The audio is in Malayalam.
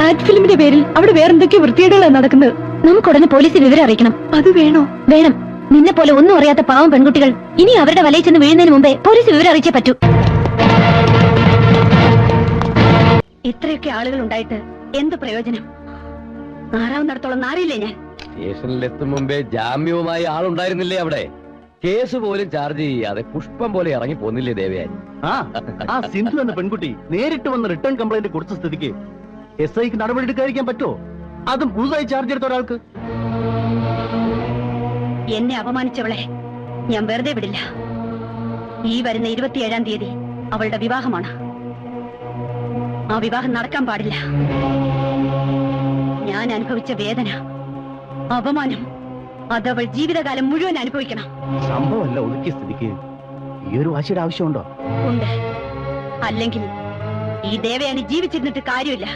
ആഡ് ഫിലിമിന്റെ പേരിൽ അവിടെ വേറെന്തൊക്കെയോ വൃത്തികേടുകളാണ് നടക്കുന്നത്. നമുക്ക് ഉടനെ പോലീസിൽ വിവരം അറിയിക്കണം. അത് വേണോ? വേണം. നിന്നെ പോലെ ഒന്നും അറിയാത്ത പാവം പെൺകുട്ടികൾ ഇനി അവരുടെ വലയിൽ ചെന്ന് വീഴുന്നതിന് മുമ്പേ പോലീസ് വിവരം അറിയിച്ചേ പറ്റൂ. ഇത്രയൊക്കെ ആളുകൾ ഉണ്ടായിട്ട് എന്ത് പ്രയോജനം? നാറാവുന്നിടത്തോളം നാറിയില്ലേ ഞാൻ. സ്റ്റേഷനിലെത്തും മുമ്പേ ജാമ്യവുമായി ആളുണ്ടായിരുന്നില്ലേ അവിടെ? കേസ് പോലും ചാർജ് ചെയ്യാതെ പുഷ്പം പോലെ ഇറങ്ങി പോന്നില്ലേ ദേവയാനി? ആ സിന്ധു എന്ന പെൺകുട്ടി നേരിട്ട് വന്ന് റിട്ടേൺ കംപ്ലൈന്റ് കൊടുത്ത സ്ഥിതിക്ക് SIക്ക് നടപടി എടുക്കാതിരിക്കാൻ പറ്റുമോ? അതും പുതുതായി ചാർജ് എടുത്ത ഒരാൾക്ക്. എന്നെ അപമാനിച്ചവളെ ഞാൻ വെറുതെ വിടില്ല. ഈ വരുന്ന 27-ാം തീയതി അവളുടെ വിവാഹമാണ്. ആ വിവാഹം നടക്കാൻ പാടില്ല. ഞാൻ അനുഭവിച്ച വേദന, അപമാനം അതവൾ ജീവിതകാലം മുഴുവൻ അനുഭവിക്കണം. സംഭവമല്ല ഒതുക്കിയ സ്ഥിതിക്ക് ഈ ഒരു വാശിയുടെ ആവശ്യമുണ്ടോ? ഉണ്ട്. അല്ലെങ്കിൽ ഈ ദേവയാനി ജീവിച്ചിരുന്നിട്ട് കാര്യമില്ല.